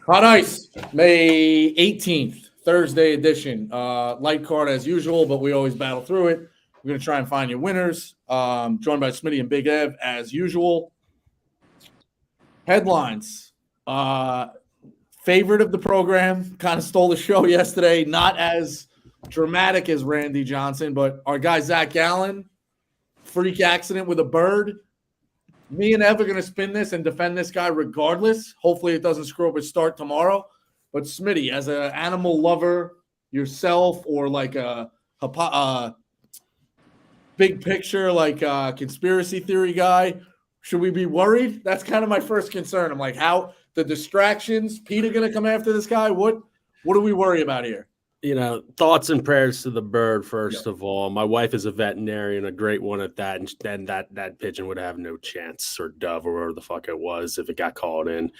Hot Ice, May 18th, Thursday edition. Light card as usual, but we always battle through it. We're going to try and find your winners. Joined by Smitty and Big Ev as usual. Headlines. Favorite of the program, kind of stole the show yesterday. Not as dramatic as Randy Johnson, but our guy Zach Gallen, freak accident with a bird. Me and Ev are going to spin this and defend this guy regardless. Hopefully it doesn't screw up his start tomorrow. But Smitty, as an animal lover yourself, or like a big picture, like a conspiracy theory guy, should we be worried? That's kind of my first concern. I'm like, how the distractions, Peter going to come after this guy? What do we worry about here? Thoughts and prayers to the bird, first of all. My wife is a veterinarian, a great one at that, and then that pigeon would have no chance, or dove, or whatever the fuck it was, if it got called in.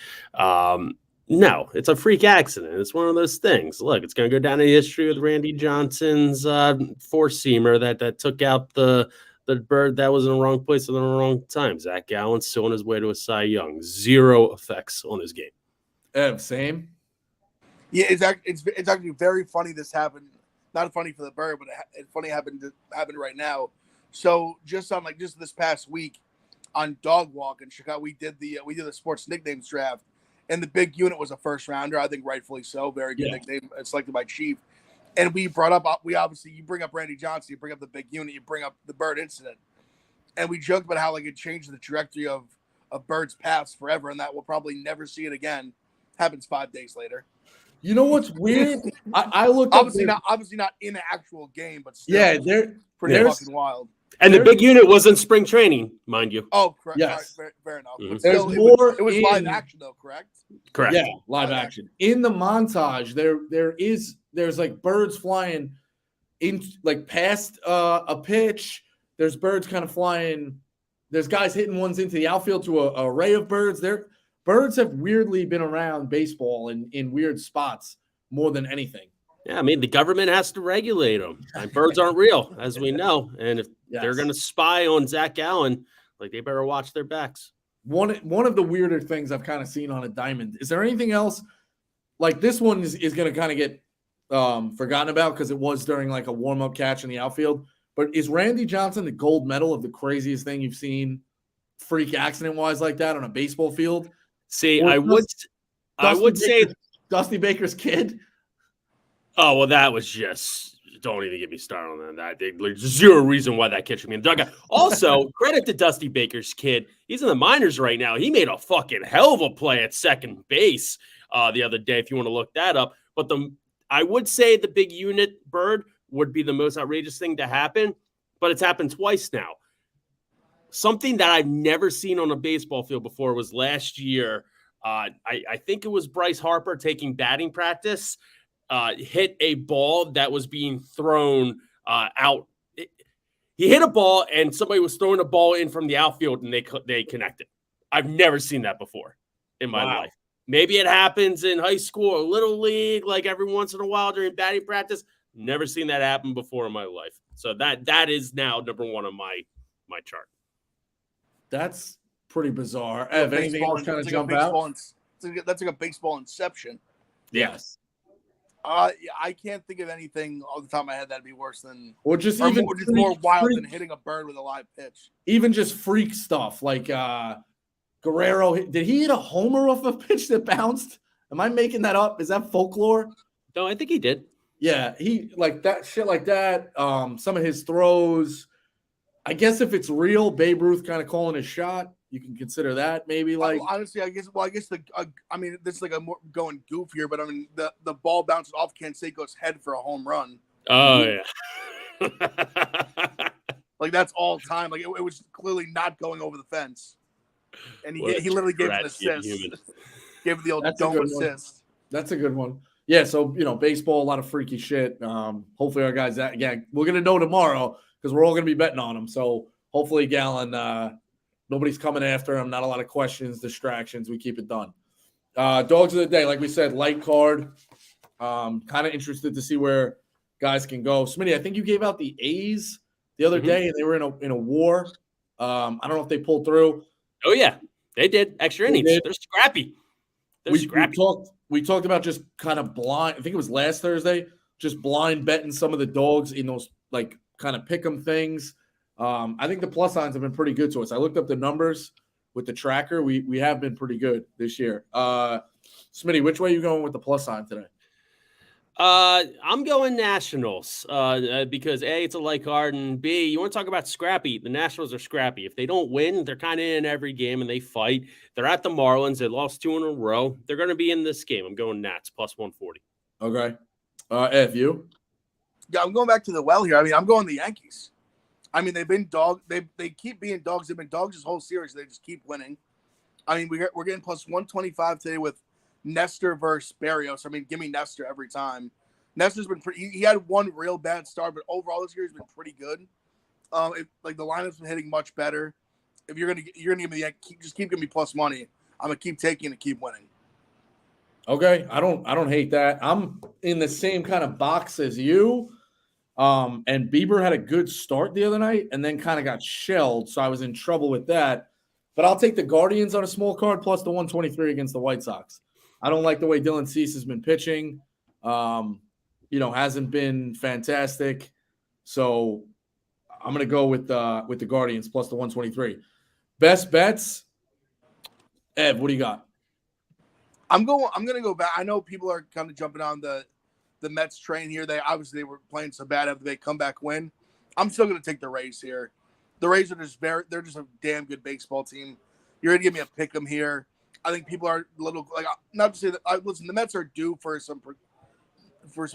No, it's a freak accident. It's one of those things. Look, it's going to go down in history with Randy Johnson's four-seamer that took out the bird that was in the wrong place at the wrong time. Zach Gallen's still on his way to a Cy Young. Zero effects on his game. Same. Yeah, it's actually very funny this happened. Not funny for the bird, but it's funny happened right now. So just this past week on Dog Walk in Chicago, we did the sports nicknames draft, and the big unit was a first rounder. I think rightfully so. Very good nickname selected by Chief. And you bring up Randy Johnson, you bring up the big unit, you bring up the bird incident, and we joked about how it changed the trajectory of birds' paths forever, and that we'll probably never see it again. Happens 5 days later. You know what's weird? I looked obviously not in an actual game, but still, they're pretty fucking wild. And the big unit was in spring training, mind you. Oh, correct. Yes. Right, fair enough. Mm-hmm. But still, There's more. It was live action, though, correct? Correct. Yeah, live action. In the montage, there's like birds flying in past a pitch. There's birds kind of flying. There's guys hitting ones into the outfield to a array of birds. Birds have weirdly been around baseball in weird spots more than anything. Yeah, I mean, the government has to regulate them. And birds aren't real, as we know. And if they're going to spy on Zach Gallen, they better watch their backs. One of the weirder things I've kind of seen on a diamond. Is there anything else? Like this one is going to kind of get forgotten about because it was during a warm-up catch in the outfield. But is Randy Johnson the gold medal of the craziest thing you've seen freak accident-wise like that on a baseball field? See, I would say Dusty Baker's kid. Oh, well, that was just – don't even get me started on that. There's zero reason why that kid should be in the dugout. Also, credit to Dusty Baker's kid. He's in the minors right now. He made a fucking hell of a play at second base the other day, if you want to look that up. But I would say the big unit bird would be the most outrageous thing to happen, but it's happened twice now. Something that I've never seen on a baseball field before was last year. I think it was Bryce Harper taking batting practice, hit a ball that was being thrown out. He hit a ball, and somebody was throwing a ball in from the outfield, and they connected. I've never seen that before in my life. Maybe it happens in high school or little league, every once in a while during batting practice. Never seen that happen before in my life. So that is now number one on my chart. That's pretty bizarre. Ev, anything else kind of jump out? That's like a baseball inception. Yes. I can't think of anything off the top of my head that'd be worse than, or just even more wild than hitting a bird with a live pitch. Even just freak stuff like Guerrero. Did he hit a homer off a pitch that bounced? Am I making that up? Is that folklore? No, I think he did. Yeah, he that shit like that. Some of his throws. I guess if it's real, Babe Ruth kind of calling his shot, you can consider that maybe honestly, I guess this is more going goofier, but I mean the ball bounces off Canseco's head for a home run. Oh yeah. That's all time. It was clearly not going over the fence. And he literally gave an assist. Gave the old dome assist. That's a good one. Yeah, so baseball, a lot of freaky shit. Hopefully our guys we're gonna know tomorrow because we're all gonna be betting on him. So hopefully Gallen, nobody's coming after him. Not a lot of questions, distractions. We keep it done. Dogs of the day, like we said, light card. Kind of interested to see where guys can go. Smitty, I think you gave out the A's the other day, and they were in a war. I don't know if they pulled through. Oh yeah, they did extra innings. They're scrappy. We we talked about just kind of blind. I think it was last Thursday, just blind betting some of the dogs in those like kind of pick 'em things. I think the plus signs have been pretty good to us. I looked up the numbers with the tracker. We have been pretty good this year. Smitty, which way are you going with the plus sign today? I'm going Nationals because A, it's a light card, and B, you want to talk about scrappy. The Nationals are scrappy. If they don't win, they're kind of in every game and they fight. They're at the Marlins. They lost 2 in a row. They're going to be in this game. I'm going Nats plus 140. Okay. Ed, you? Yeah, I'm going back to the well here. I mean, I'm going the Yankees. I mean, they've been dog. They keep being dogs. They've been dogs this whole series. They just keep winning. I mean, we're getting plus 125 today with Nestor versus Barrios. I mean, give me Nestor every time. Nestor's been pretty. He had one real bad start, but overall this year he's been pretty good. Like the lineup's been hitting much better. If you're gonna give me just keep giving me plus money. I'm gonna keep taking and keep winning. Okay, I don't hate that. I'm in the same kind of box as you. And Bieber had a good start the other night and then kind of got shelled, so I was in trouble with that. But I'll take the Guardians on a small card plus the 123 against the White Sox. I don't like the way Dylan Cease has been pitching. Hasn't been fantastic. So I'm going to go with the Guardians plus the 123. Best bets. Ev, what do you got? I'm going to go back. I know people are kind of jumping on the Mets train here. They were playing so bad after they comeback win. I'm still going to take the Rays here. The Rays are they're just a damn good baseball team. You're going to give me a pick 'em here. I think people are a little like, not to say that. Listen, the Mets are due for some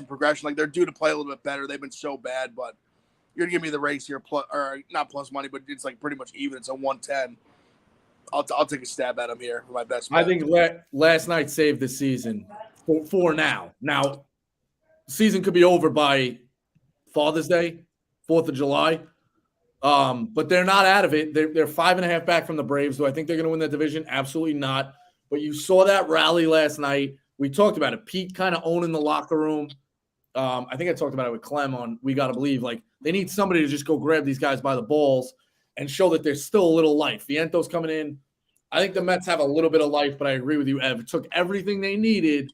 progression. Like they're due to play a little bit better. They've been so bad, but you're gonna give me the Rays here, not plus money, but it's like pretty much even. It's a 110. I'll take a stab at them here for my best bet. I think last night saved the season for now. Now, season could be over by Father's Day, 4th of July. But they're not out of it. They're 5.5 back from the Braves. Do I think they're going to win that division? Absolutely not. But you saw that rally last night. We talked about it. Pete kind of owning the locker room. I think I talked about it with Clem on We Gotta Believe. Like, they need somebody to just go grab these guys by the balls and show that there's still a little life. Viento's coming in. I think the Mets have a little bit of life, but I agree with you, Ev. It took everything they needed,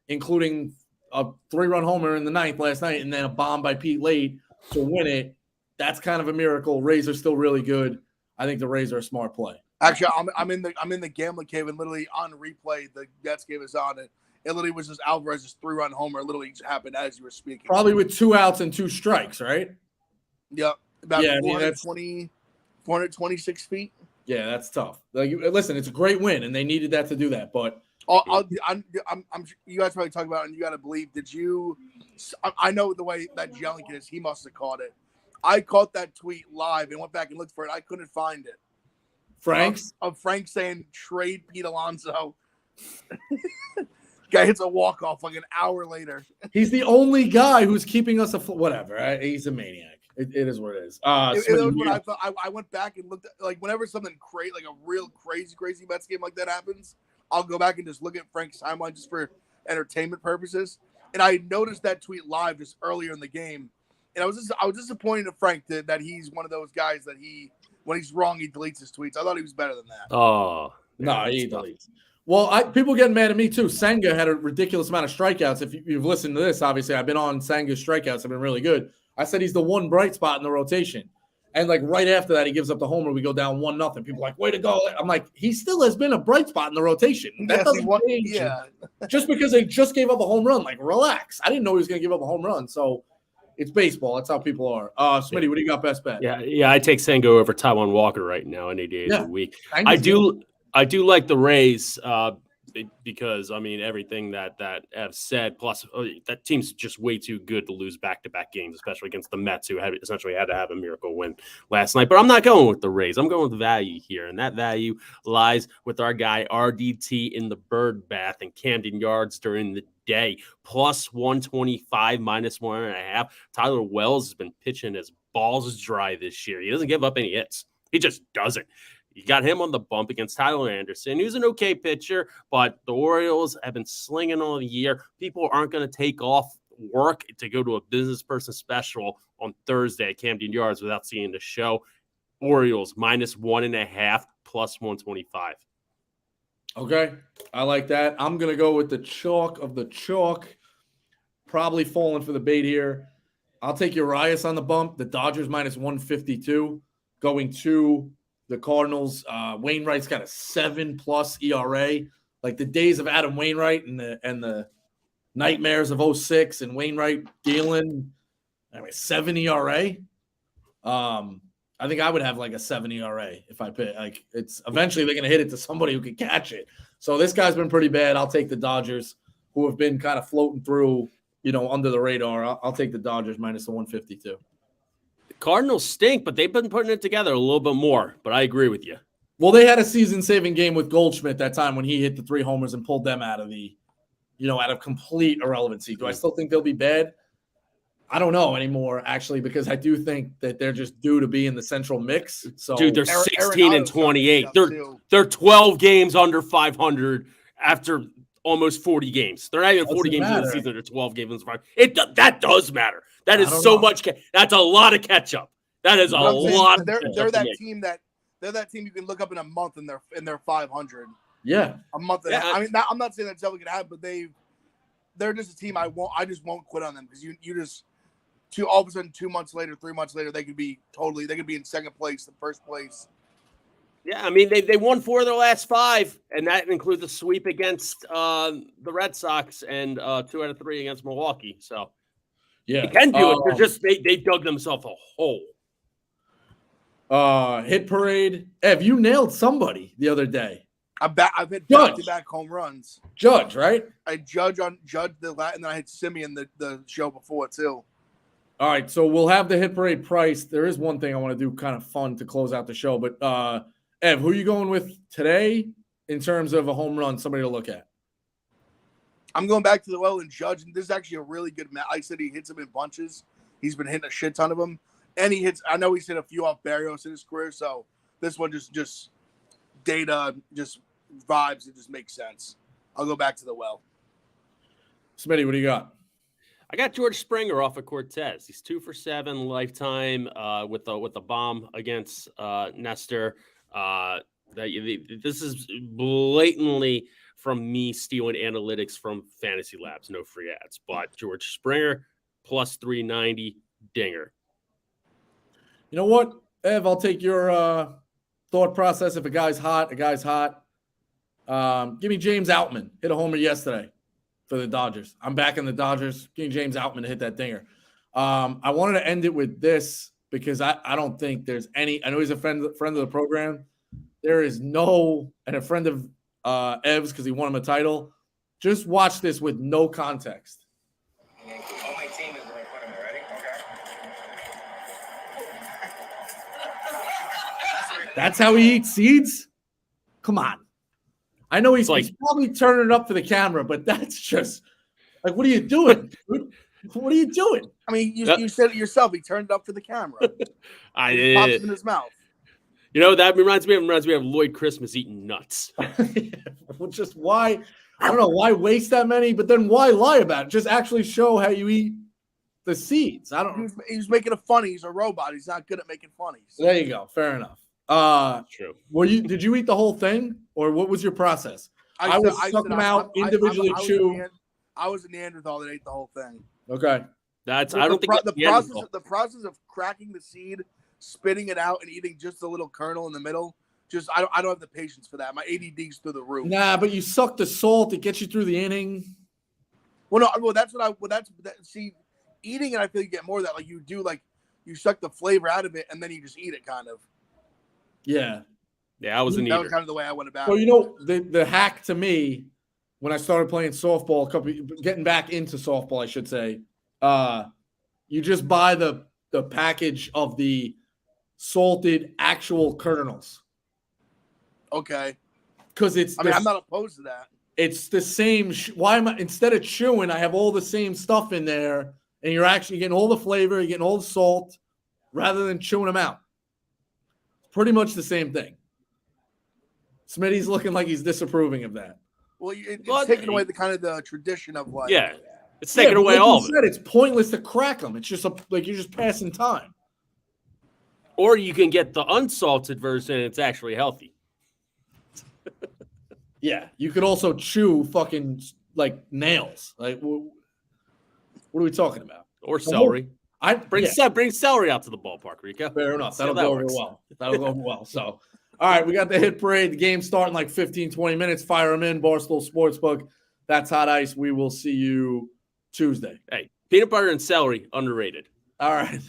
including a 3-run homer in the 9th last night and then a bomb by Pete late to win it. That's kind of a miracle. Rays are still really good. I think the Rays are a smart play. Actually, I'm in the gambling cave and literally on replay the Mets game is on it. It literally was just Alvarez's 3-run homer. Literally happened as you were speaking. Probably with 2 outs and 2 strikes, right? Yep. About 426 feet. Yeah, that's tough. Like, listen, it's a great win, and they needed that to do that. But I'm you guys probably talk about it, and You Gotta Believe. Did you? I know the way that Jellick is. He must have caught it. I caught that tweet live and went back and looked for it. I couldn't find it. Frank's? Of Frank saying trade Pete Alonso. Guy hits a walk-off like an hour later. He's the only guy who's keeping us afloat. Whatever. Right? He's a maniac. It is what it is. It was what I thought. I went back and looked at, like, whenever something crazy, like a real crazy Mets game like that happens, I'll go back and just look at Frank's timeline just for entertainment purposes. And I noticed that tweet live just earlier in the game. And I was disappointed in Frank that he's one of those guys that when he's wrong, he deletes his tweets. I thought he was better than that. Oh, no, he deletes. Well, people getting mad at me too. Senga had a ridiculous amount of strikeouts. If you've listened to this, obviously, I've been on Senga's strikeouts. Have been really good. I said he's the one bright spot in the rotation. And like right after that, he gives up the homer. We go down 1-0. People are like, way to go. I'm like, he still has been a bright spot in the rotation. That doesn't change. Yeah. Just because they just gave up a home run, like, relax. I didn't know he was going to give up a home run. So it's baseball. That's how people are. Smitty, what do you got best bet? Yeah. I take Senga over Taiwan Walker right now in 88 a week. I do like the Rays because, I mean, everything that Ev said, plus that team's just way too good to lose back-to-back games, especially against the Mets, who essentially had to have a miracle win last night. But I'm not going with the Rays. I'm going with value here, and that value lies with our guy RDT in the bird bath and Camden Yards during the day, plus 125, minus 1.5. Tyler Wells has been pitching his balls dry this year. He doesn't give up any hits. He just doesn't. You got him on the bump against Tyler Anderson, who's an okay pitcher, but the Orioles have been slinging all year. People aren't going to take off work to go to a business person special on Thursday at Camden Yards without seeing the show. Orioles minus 1.5, plus 125. Okay, I like that. I'm gonna go with the chalk of the chalk. Probably falling for the bait here. I'll take Urias on the bump. The Dodgers minus 152 going to the Cardinals. Wainwright's got a 7+ ERA. Like the days of Adam Wainwright and the nightmares of 06 and Wainwright dealing. 7 ERA. I think I would have like a 7 ERA if I pick. Like it's eventually they're gonna hit it to somebody who can catch it. So this guy's been pretty bad. I'll take the Dodgers, who have been kind of floating through, under the radar. I'll take the Dodgers minus the 152. The Cardinals stink, but they've been putting it together a little bit more. But I agree with you. Well, they had a season-saving game with Goldschmidt that time when he hit the 3 homers and pulled them out of the, out of complete irrelevancy. Do I still think they'll be bad? I don't know anymore, actually, because I do think that they're just due to be in the central mix. So, dude, they're 16 and 28. They're 12 games under 500 after almost 40 games. They're not even 40 games into the season. They're 12 games into 500. That does matter. That is so much. That's a lot of catch up. That is a lot. They're that team they're that team you can look up in a month and they're 500. Yeah, a month. Yeah. I mean, I'm not saying that's ever gonna happen, but they're just a team I just won't quit on them because you just. All of a sudden, 2 months later, 3 months later, they could be in second place, in first place. Yeah, I mean, they won 4 of their last 5, and that includes a sweep against the Red Sox and 2 out of 3 against Milwaukee. So, yeah, they can do it. They're just they dug themselves a hole. Hit parade. Ev, you nailed somebody the other day. I've hit back-to-back home runs. Judge, right? I judge the lat, and then I hit Simeon the show before too. All right, so we'll have the hit parade price. There is one thing I want to do kind of fun to close out the show. But, Ev, who are you going with today in terms of a home run, somebody to look at? I'm going back to the well and Judge. And this is actually a really good match. I said he hits them in bunches. He's been hitting a shit ton of them. And he hits – I know he's hit a few off Barrios in his career. So this one just data, just vibes. It just makes sense. I'll go back to the well. Smitty, what do you got? I got George Springer off of Cortez. He's 2 for 7 lifetime with a bomb against Nestor. This is blatantly from me stealing analytics from Fantasy Labs. No free ads, but George Springer plus 390 dinger. You know what, Ev? I'll take your thought process. If a guy's hot, give me James Outman. Hit a homer yesterday for the Dodgers. I'm backing the Dodgers. Give me James Outman to hit that dinger. I wanted to end it with this because I don't think there's any – I know he's a friend of the program. There is no – and a friend of Ev's because he won him a title. Just watch this with no context. All my team is going to put him already. Okay. That's how he eats seeds? Come on. I know he's probably turning it up for the camera, but that's just like, what are you doing, dude? What are you doing? I mean, you said it yourself. He turned it up for the camera. I did. Pops it in his mouth. You know, that reminds me of Lloyd Christmas eating nuts. Well, just why? I don't know why waste that many, but then why lie about it? Just actually show how you eat the seeds. I don't. He's making it funny. He's a robot. He's not good at making funnies. There you go. Fair enough. True. Did you eat the whole thing, or what was your process? I would suck them out, individually chew. I was a Neanderthal that ate the whole thing. Okay. I don't think the process of cracking the seed, spitting it out, and eating just a little kernel in the middle. I don't have the patience for that. My ADD's through the roof. Nah, but you suck the salt; it gets you through the inning. See, eating it, I feel you get more of that. Like you do, like you suck the flavor out of it, and then you just eat it, kind of. Yeah. I was an eater. That was kind of the way I went about it. Well, you know, the hack to me when I started playing softball, getting back into softball, I should say, you just buy the package of the salted actual kernels. Okay. Because I'm not opposed to that. It's the same. Instead of chewing, I have all the same stuff in there, and you're actually getting all the flavor, you're getting all the salt, rather than chewing them out. Pretty much the same thing. Smitty's looking like he's disapproving of that. Well, it's taking away the tradition of like. Yeah, it's taking away all of it. It's pointless to crack them. It's just you're just passing time. Or you can get the unsalted version, and it's actually healthy. Yeah, you could also chew fucking like nails. Like, what are we talking about? Or celery. Bring celery out to the ballpark, Rico. Fair enough. See That'll how go that over works. well. That'll go over well. So, all right, we got the hit parade. The game's starting like 15, 20 minutes. Fire them in. Barstool Sportsbook. That's Hot Ice. We will see you Tuesday. Hey, peanut butter and celery, underrated. All right.